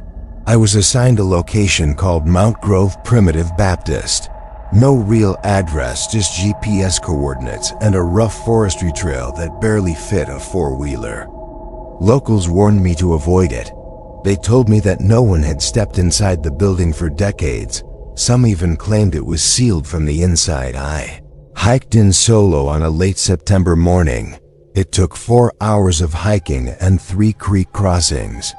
I was assigned a location called Mount Grove Primitive Baptist. No real address, just GPS coordinates and a rough forestry trail that barely fit a four-wheeler. Locals warned me to avoid it. They told me that no one had stepped inside the building for decades. Some even claimed it was sealed from the inside. I hiked in solo on a late September morning. It took 4 hours of hiking and 3 creek crossings.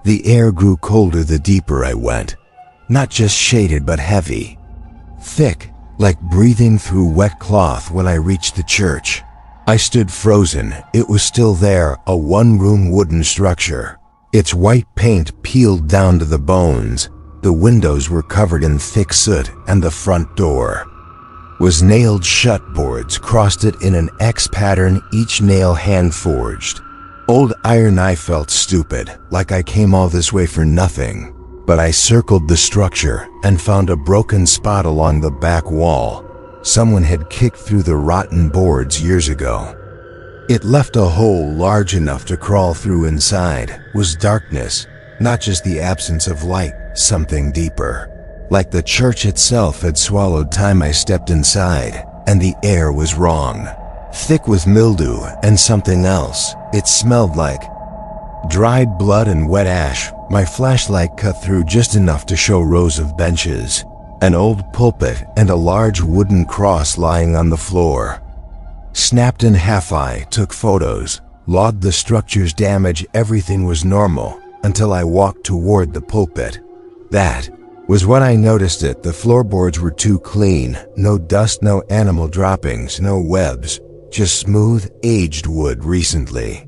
The air grew colder the deeper I went. Not just shaded but heavy. Thick, like breathing through wet cloth when I reached the church. I stood frozen. It was still there, a one-room wooden structure. Its white paint peeled down to the bones. The windows were covered in thick soot, and the front door was nailed shut. Boards crossed it in an X pattern, each nail hand-forged. Old iron. I felt stupid, like I came all this way for nothing. But I circled the structure and found a broken spot along the back wall. Someone had kicked through the rotten boards years ago. It left a hole large enough to crawl through. Inside was darkness, not just the absence of light, something deeper. Like the church itself had swallowed time. I stepped inside, and the air was wrong. Thick with mildew and something else. It smelled like dried blood and wet ash. My flashlight cut through just enough to show rows of benches, an old pulpit, and a large wooden cross lying on the floor. Snapped in half. I took photos, logged the structure's damage. Everything was normal until I walked toward the pulpit. That was when I noticed it. The floorboards were too clean. No dust, no animal droppings, no webs, just smooth, aged wood recently.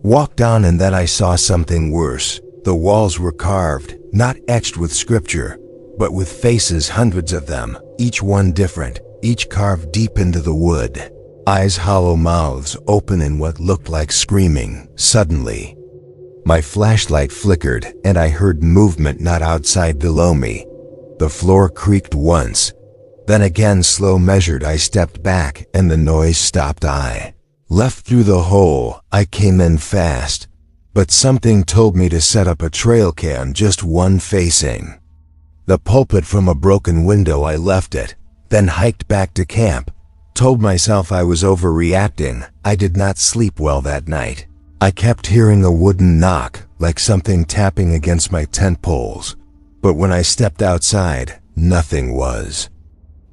Walked on, and then I saw something worse. The walls were carved, not etched with scripture, but with faces, hundreds of them, each one different, each carved deep into the wood. Eyes hollow, mouths open in what looked like screaming. Suddenly, my flashlight flickered, and I heard movement not outside, below me. The floor creaked once, then again, slow, measured. I stepped back, and the noise stopped. I left through the hole. I came in fast, but something told me to set up a trail cam, just one facing the pulpit from a broken window. I left it, then hiked back to camp. Told myself I was overreacting. I did not sleep well that night. I kept hearing a wooden knock, like something tapping against my tent poles. But when I stepped outside, nothing was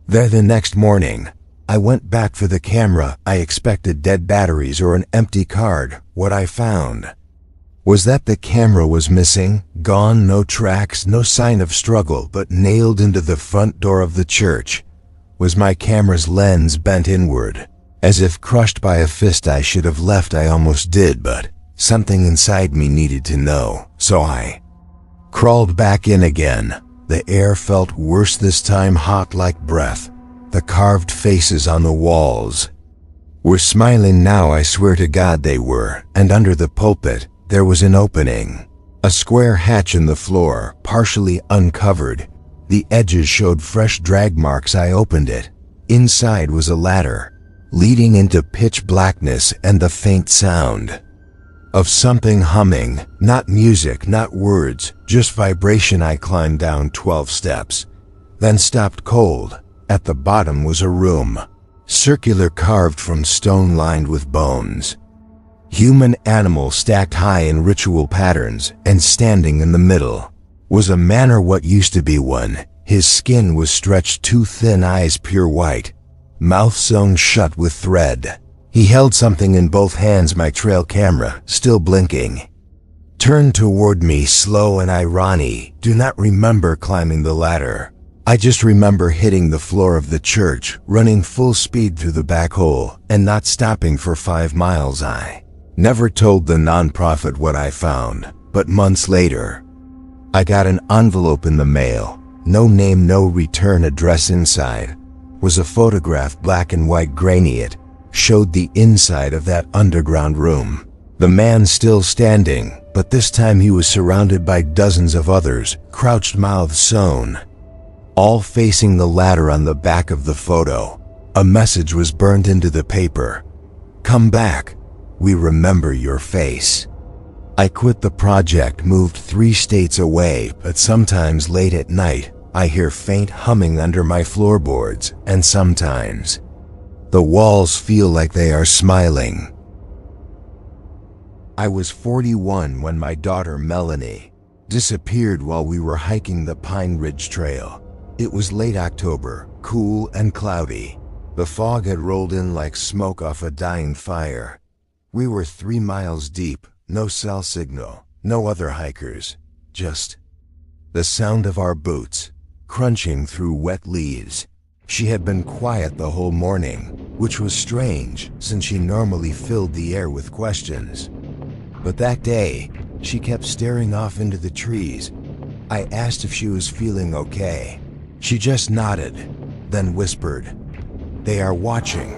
there. The next morning, I went back for the camera. I expected dead batteries or an empty card. What I found was that the camera was missing, gone, no tracks, no sign of struggle, but nailed into the front door of the church was my camera's lens, bent inward, as if crushed by a fist. I should have left. I almost did, but something inside me needed to know, so I crawled back in again. The air felt worse this time, hot like breath. The carved faces on the walls were smiling now. I swear to God they were. And under the pulpit, there was an opening. A square hatch in the floor, partially uncovered. The edges showed fresh drag marks. I opened it. Inside was a ladder, leading into pitch blackness and the faint sound of something humming. Not music, not words, just vibration. I climbed down 12 steps, then stopped cold. At the bottom was a room, circular, carved from stone, lined with bones. Human, animal stacked high in ritual patterns, and standing in the middle was a man, or what used to be one. His skin was stretched too thin, eyes pure white, mouth sewn shut with thread. He held something in both hands, my trail camera, still blinking. Turned toward me, slow and irony. Do not remember climbing the ladder. I just remember hitting the floor of the church, running full speed through the back hole, and not stopping for 5 miles. I never told the nonprofit what I found, but months later, I got an envelope in the mail. No name, no return address. Inside was a photograph, black and white, grainy. It showed the inside of that underground room. The man still standing, but this time he was surrounded by dozens of others, crouched, mouths sewn, all facing the ladder. On the back of the photo, a message was burned into the paper. "Come back. We remember your face." I quit the project, moved 3 states away, but sometimes late at night, I hear faint humming under my floorboards, and sometimes the walls feel like they are smiling. I was 41 when my daughter Melanie disappeared while we were hiking the Pine Ridge Trail. It was late October, cool and cloudy. The fog had rolled in like smoke off a dying fire. We were 3 miles deep, no cell signal, no other hikers, just the sound of our boots crunching through wet leaves. She had been quiet the whole morning, which was strange since she normally filled the air with questions. But that day, she kept staring off into the trees. I asked if she was feeling okay. She just nodded, then whispered, "They are watching."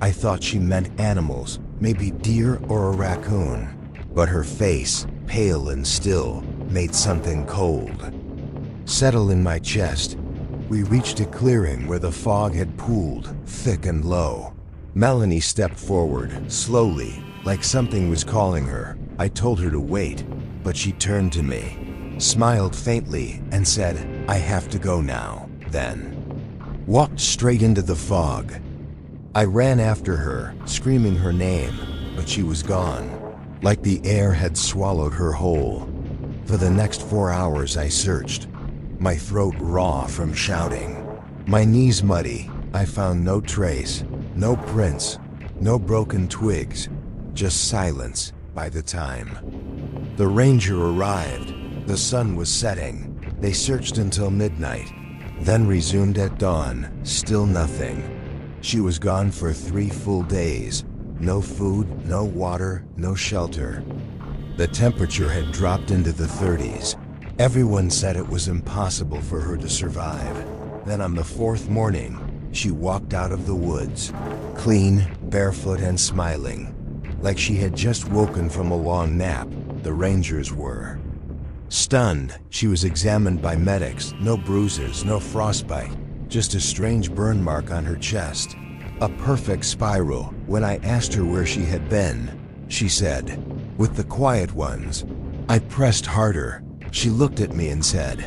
I thought she meant animals, maybe deer or a raccoon, but her face, pale and still, made something cold settle in my chest. We reached a clearing where the fog had pooled, thick and low. Melanie stepped forward, slowly, like something was calling her. I told her to wait, but she turned to me, smiled faintly, and said, "I have to go now," then walked straight into the fog. I ran after her, screaming her name, but she was gone, like the air had swallowed her whole. For the next 4 hours I searched, my throat raw from shouting, my knees muddy. I found no trace, no prints, no broken twigs, just silence. By the time the ranger arrived, the sun was setting. They searched until midnight, then resumed at dawn, still nothing. She was gone for 3 full days. No food, no water, no shelter. The temperature had dropped into the 30s. Everyone said it was impossible for her to survive. Then on the 4th morning, she walked out of the woods, clean, barefoot and smiling, like she had just woken from a long nap. The rangers were stunned. She was examined by medics. No bruises, no frostbite, just a strange burn mark on her chest. A perfect spiral. When I asked her where she had been, she said, "With the quiet ones." I pressed harder. She looked at me and said,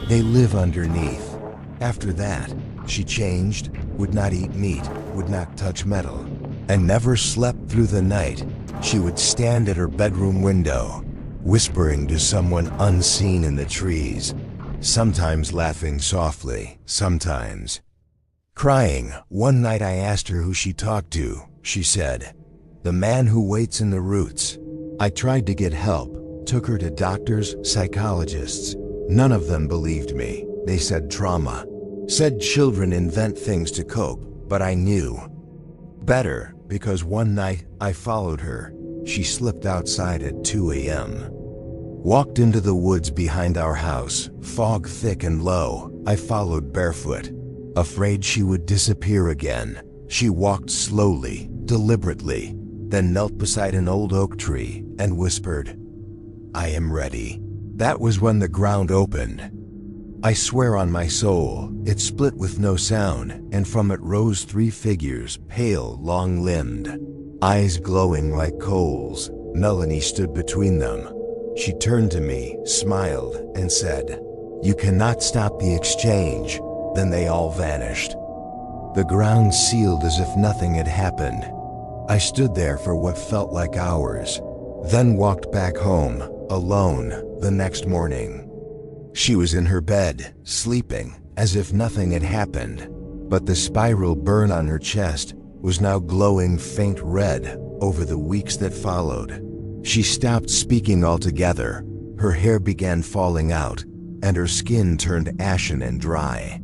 "They live underneath." After that, she changed, would not eat meat, would not touch metal, and never slept through the night. She would stand at her bedroom window, whispering to someone unseen in the trees, sometimes laughing softly, sometimes crying. One night I asked her who she talked to. She said, "The man who waits in the roots." I tried to get help, took her to doctors, psychologists. None of them believed me. They said trauma, said children invent things to cope, but I knew better, because one night I followed her. She slipped outside at 2 a.m. Walked into the woods behind our house, fog thick and low. I followed barefoot, afraid she would disappear again. She walked slowly, deliberately, then knelt beside an old oak tree and whispered, "I am ready." That was when the ground opened. I swear on my soul, it split with no sound, and from it rose 3 figures, pale, long-limbed, eyes glowing like coals. Melanie stood between them. She turned to me, smiled, and said, "You cannot stop the exchange." Then they all vanished. The ground sealed as if nothing had happened. I stood there for what felt like hours, then walked back home, alone, the next morning. She was in her bed, sleeping, as if nothing had happened, but the spiral burn on her chest was now glowing faint red over the weeks that followed. She stopped speaking altogether. Her hair began falling out, and her skin turned ashen and dry.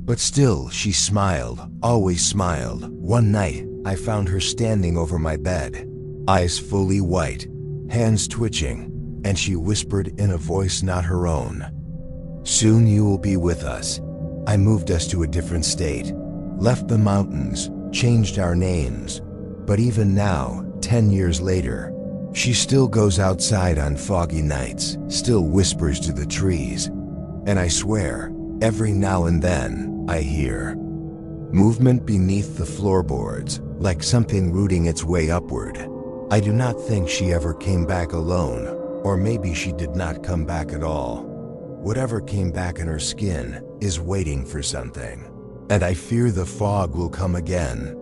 But still, she smiled, always smiled. One night, I found her standing over my bed, eyes fully white, hands twitching, and she whispered in a voice not her own, "Soon you will be with us." I moved us to a different state, left the mountains, changed our names. But even now, 10 years later, she still goes outside on foggy nights, still whispers to the trees. And I swear, every now and then, I hear movement beneath the floorboards, like something rooting its way upward. I do not think she ever came back alone, or maybe she did not come back at all. Whatever came back in her skin is waiting for something, and I fear the fog will come again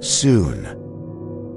soon.